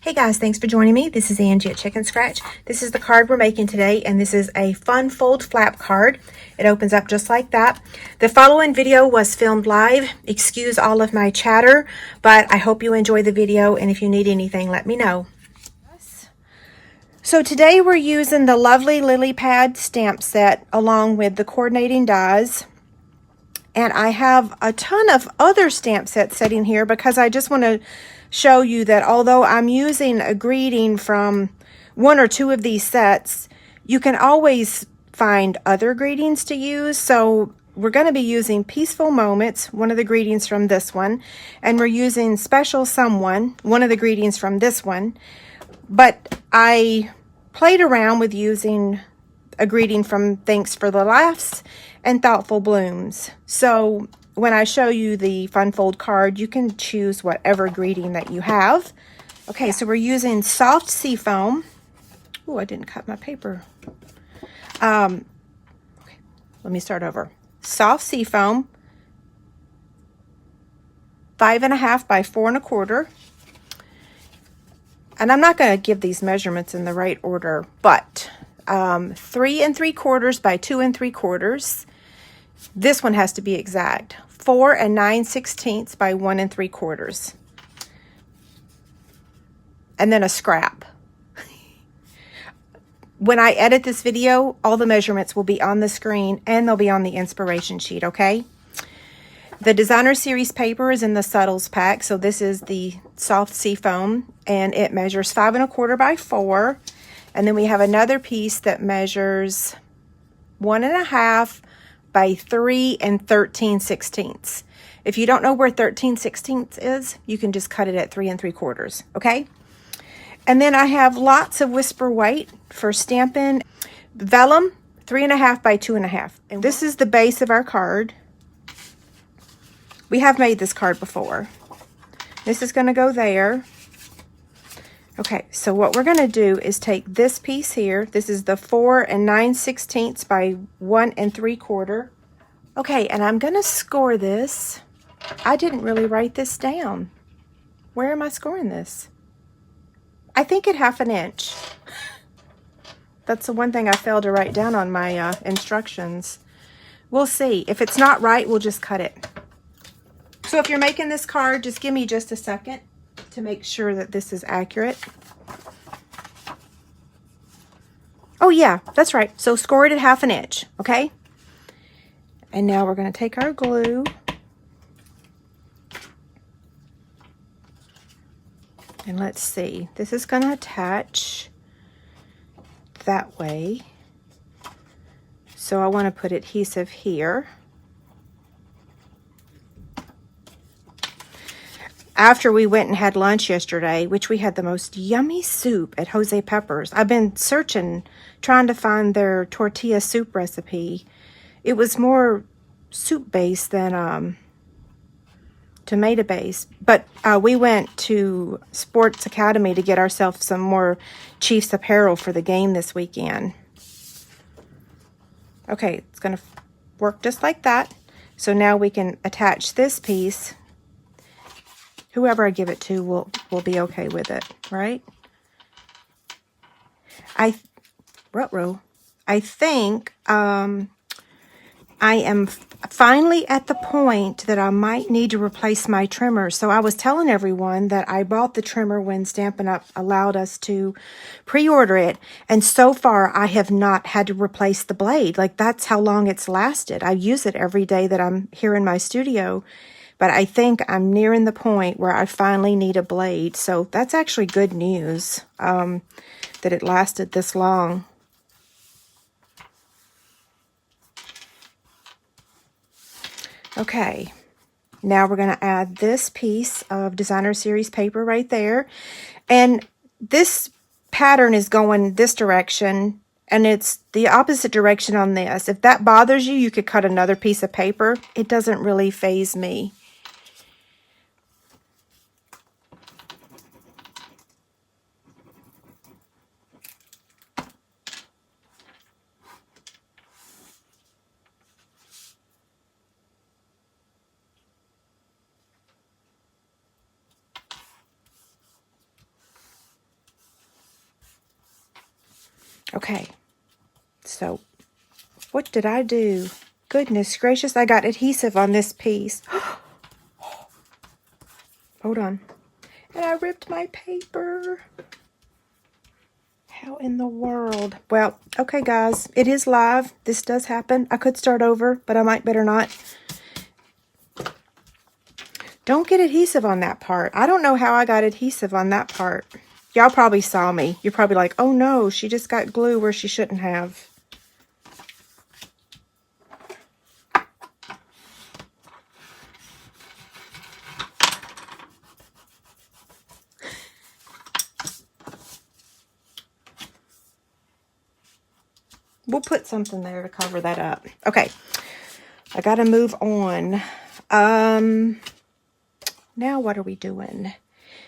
Hey guys, thanks for joining me. This is Angie at Chicken Scratch. This is the card we're making today, and this is a fun fold flap card. It opens up just like that. The following video was filmed live. Excuse all of my chatter, but I hope you enjoy the video, and if you need anything, let me know. So today we're using the lovely Lily Pad stamp set along with the coordinating dies. And I have a ton of other stamp sets sitting here because I just want to show you that although I'm using a greeting from one or two of these sets, you can always find other greetings to use. So we're going to be using Peaceful Moments, one of the greetings from this one, and we're using Special Someone, one of the greetings from this one. But I played around with using a greeting from Thanks for the Laughs and Thoughtful Blooms. So when I show you the Fun Fold card, you can choose whatever greeting that you have. Okay, so we're using Soft Seafoam. Oh, I didn't cut my paper. Okay, let me start over. Soft Seafoam, 5.5 by 4 1/4. And I'm not going to give these measurements in the right order, but 3 3/4 by 2 3/4. This one has to be exact. 4 9/16 by 1 3/4. And then a scrap. When I edit this video, all the measurements will be on the screen and they'll be on the inspiration sheet, okay? The Designer Series paper is in the Subtles pack, so this is the Soft Seafoam, and it measures 5 1/4 by 4. And then we have another piece that measures 1.5 by 3 13/16. If you don't know where 13/16 is, you can just cut it at 3 3/4, okay? And then I have lots of Whisper White for stamping. Vellum, 3.5 by 2.5. And this is the base of our card. We have made this card before. This is going to go there. Okay, so what we're going to do is take this piece here. This is the 4 9/16 by 1 3/4. Okay, and I'm going to score this. I didn't really write this down. Where am I scoring this? I think at 1/2 inch. That's the one thing I failed to write down on my instructions. We'll see. If it's not right, we'll just cut it. So if you're making this card, just give me just a second to make sure that this is accurate. Oh yeah, that's right. So score it at 1/2 inch, okay? And now we're going to take our glue. And let's see. This is going to attach that way. So I want to put adhesive here. After we went and had lunch yesterday, which we had the most yummy soup at Jose Pepper's. I've been searching, trying to find their tortilla soup recipe. It was more soup-based than tomato-based. But we went to Sports Academy to get ourselves some more Chiefs apparel for the game this weekend. Okay, it's going to work just like that. So now we can attach this piece. Whoever I give it to will be okay with it, right? I think I am finally at the point that I might need to replace my trimmer. So I was telling everyone that I bought the trimmer when Stampin' Up! Allowed us to pre-order it. And so far, I have not had to replace the blade. Like, that's how long it's lasted. I use it every day that I'm here in my studio. But I think I'm nearing the point where I finally need a blade. So that's actually good news that it lasted this long. Okay, now we're going to add this piece of Designer Series paper right there. And this pattern is going this direction, and it's the opposite direction on this. If that bothers you, you could cut another piece of paper. It doesn't really faze me. Okay, so what did I do? Goodness gracious, I got adhesive on this piece. Hold on. And I ripped my paper. How in the world? Well, okay, guys, it is live. This does happen. I could start over, but I might better not. Don't get adhesive on that part. I don't know how I got adhesive on that part. Y'all probably saw me. You're probably like, oh no, she just got glue where she shouldn't have. We'll put something there to cover that up. Okay, I gotta move on. Now what are we doing?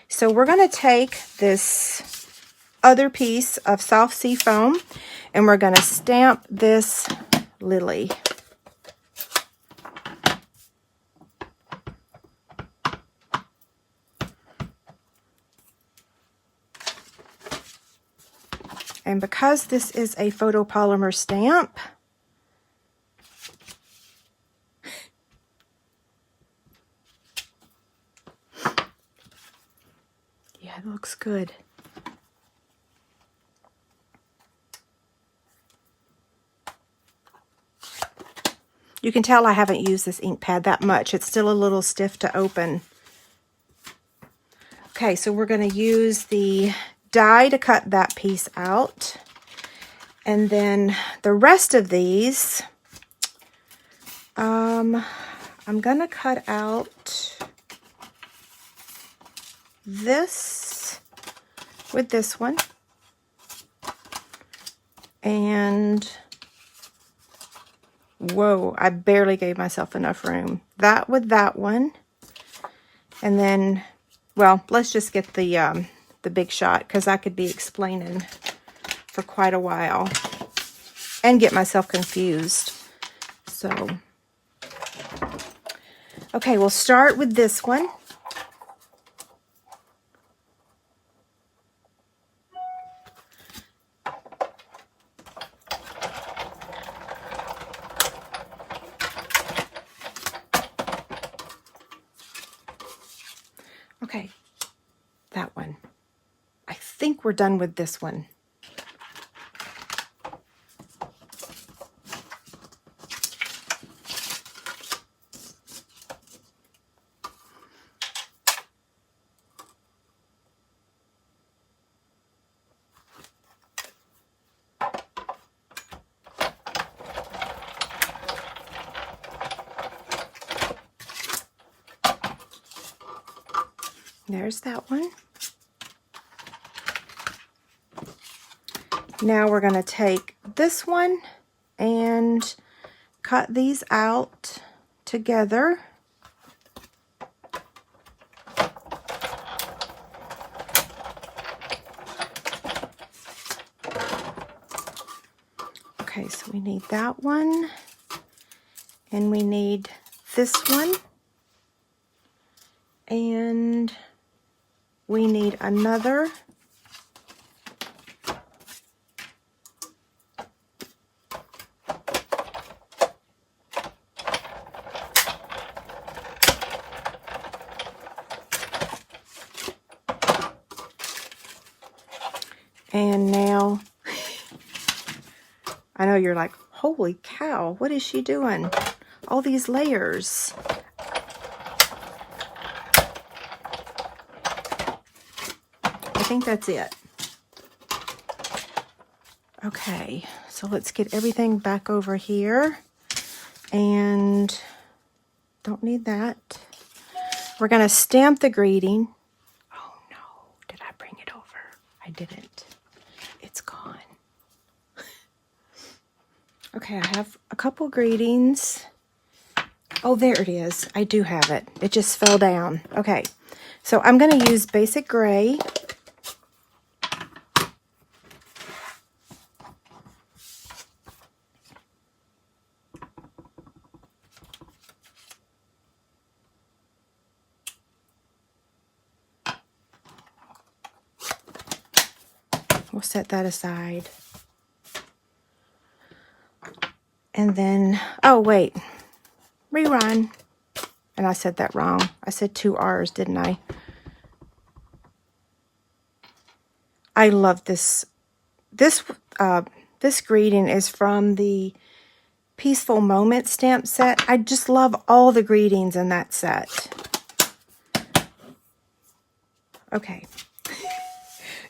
So we're gonna take this other piece of soft sea foam and we're gonna stamp this lily. And because this is a photopolymer stamp, yeah, it looks good. You can tell I haven't used this ink pad that much. It's still a little stiff to open. Okay, so we're going to use the die to cut that piece out. And then the rest of these, I'm going to cut out this with this one. And whoa, I barely gave myself enough room. That with that one. And then, well, let's just get the big shot because I could be explaining for quite a while and get myself confused. So, okay, we'll start with this one. Okay, that one. I think we're done with this one. There's that one. Now we're going to take this one and cut these out together. Okay, so we need that one, and we need this one, and we need another. And now, I know you're like, holy cow, what is she doing? All these layers. I think that's it. Okay, so let's get everything back over here. And don't need that. We're going to stamp the greeting. Oh no, did I bring it over? I didn't. It's gone. Okay, I have a couple greetings. Oh, there it is. I do have it. It just fell down. Okay, so I'm going to use basic gray. We'll set that aside. And then, oh wait, rerun. And I said that wrong. I said 2 R's, didn't I? I love this. This greeting is from the Peaceful Moments stamp set. I just love all the greetings in that set. Okay.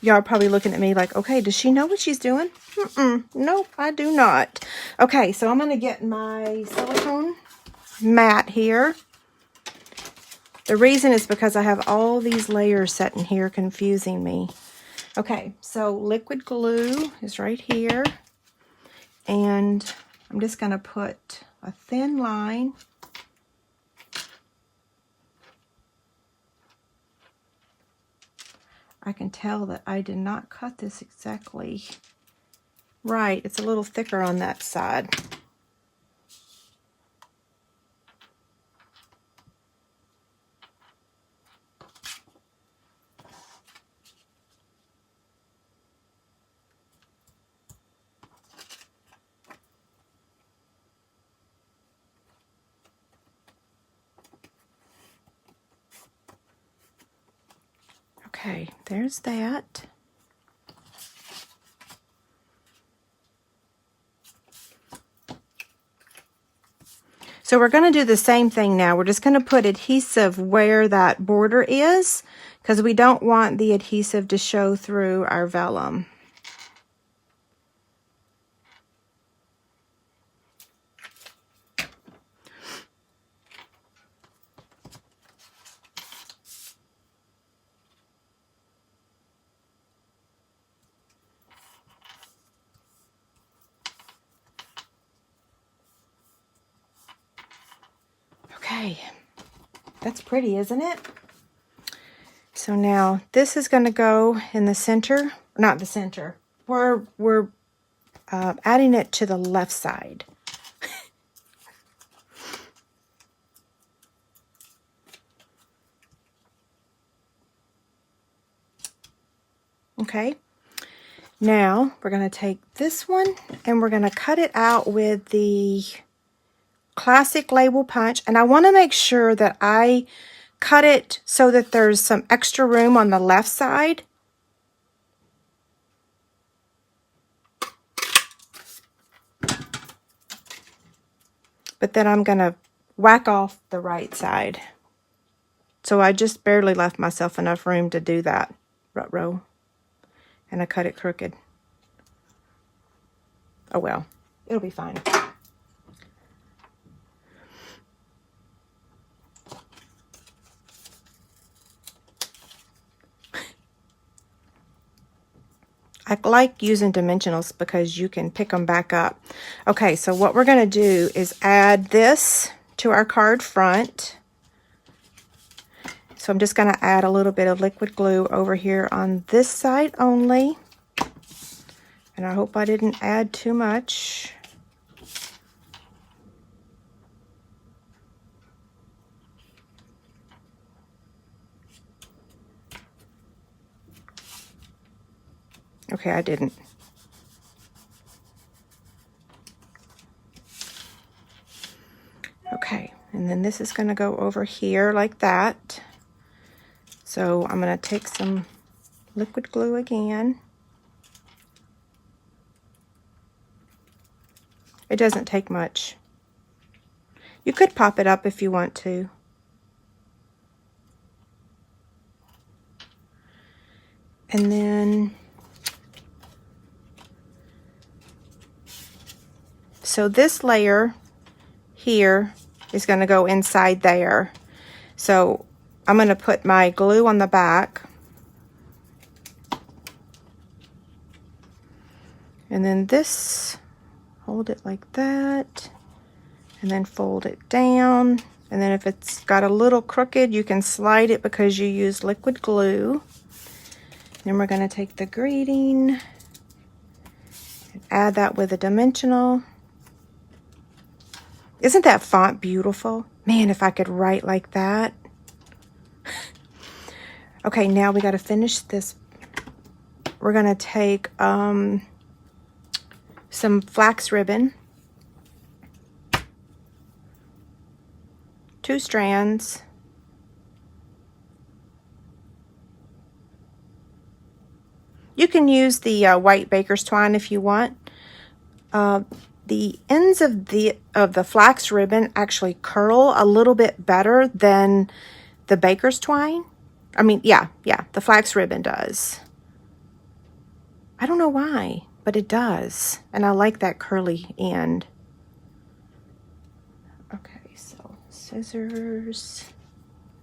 Y'all are probably looking at me like, okay, does she know what she's doing? Nope, I do not. Okay, so I'm going to get my silicone mat here. The reason is because I have all these layers set in here confusing me. Okay, so liquid glue is right here. And I'm just going to put a thin line. I can tell that I did not cut this exactly right. It's a little thicker on that side. Okay, there's that. So we're going to do the same thing now. We're just going to put adhesive where that border is because we don't want the adhesive to show through our vellum. Okay, that's pretty, isn't it? So now this is going to go in the center, not the center. We're adding it to the left side. Okay, now we're going to take this one and we're going to cut it out with the classic label punch, and I want to make sure that I cut it so that there's some extra room on the left side. But then I'm going to whack off the right side. So I just barely left myself enough room to do that. Rut-row. And I cut it crooked. Oh well, it'll be fine. I like using dimensionals because you can pick them back up. Okay, so what we're going to do is add this to our card front. So I'm just going to add a little bit of liquid glue over here on this side only. And I hope I didn't add too much. Okay, I didn't. Okay, and then this is going to go over here like that. So I'm going to take some liquid glue again. It doesn't take much. You could pop it up if you want to. And then, so this layer here is going to go inside there. So I'm going to put my glue on the back. And then this, hold it like that. And then fold it down. And then if it's got a little crooked, you can slide it because you use liquid glue. Then we're going to take the greeting and add that with a dimensional. Isn't that font beautiful? Man, if I could write like that. Okay, now we got to finish this. We're going to take some flax ribbon. 2 strands. You can use the white baker's twine if you want. The ends of the flax ribbon actually curl a little bit better than the baker's twine. I mean, yeah, the flax ribbon does. I don't know why, but it does. And I like that curly end. Okay, so scissors.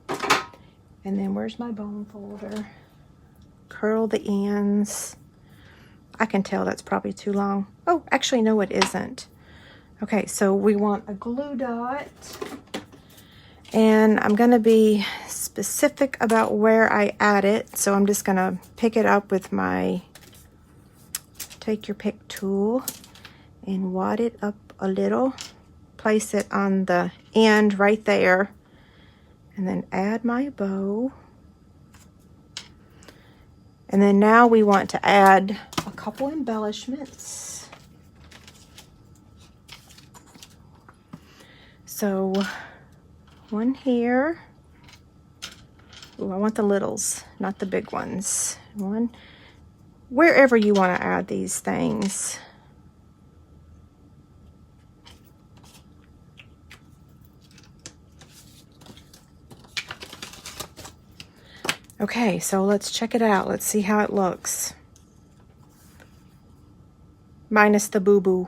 And then where's my bone folder? Curl the ends. I can tell that's probably too long. Oh, actually, no, it isn't. Okay, so we want a glue dot. And I'm going to be specific about where I add it. So I'm just going to pick it up with my take your pick tool and wad it up a little. Place it on the end right there. And then add my bow. And then now we want to add a couple embellishments. So one here. Ooh, I want the littles, not the big ones. One, wherever you want to add these things. Okay, so let's check it out. Let's see how it looks. Minus the boo-boo.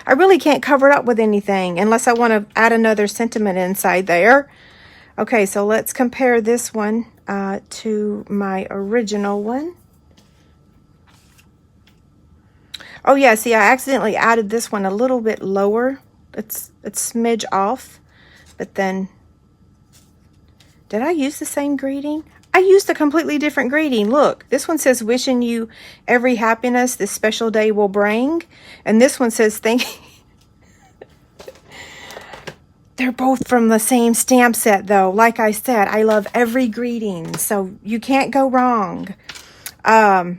I really can't cover it up with anything unless I want to add another sentiment inside there. Okay, so let's compare this one to my original one. Oh yeah, see, I accidentally added this one a little bit lower. It's smidge off, but then did I use the same greeting? I used a completely different greeting. Look, this one says, wishing you every happiness this special day will bring. And this one says, thank you. They're both from the same stamp set, though. Like I said, I love every greeting, so you can't go wrong. But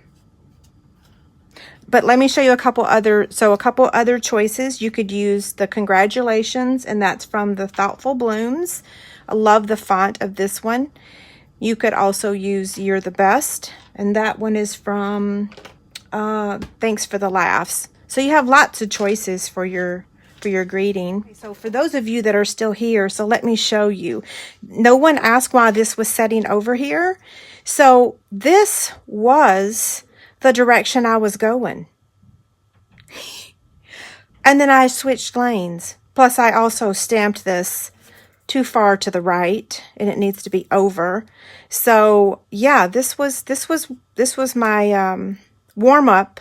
let me show you a couple other choices. You could use the congratulations, and that's from the Thoughtful Blooms. I love the font of this one. You could also use You're the Best, and that one is from Thanks for the Laughs. So you have lots of choices for your greeting. So for those of you that are still here, so let me show you. No one asked why this was setting over here. So this was the direction I was going. And then I switched lanes. Plus I also stamped this too far to the right, and it needs to be over. So yeah, this was my warm up,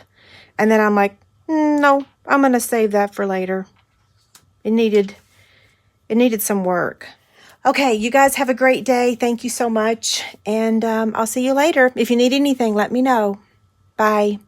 and then I'm like, no, I'm gonna save that for later. It needed some work. Okay, you guys have a great day. Thank you so much, and I'll see you later. If you need anything, let me know. Bye.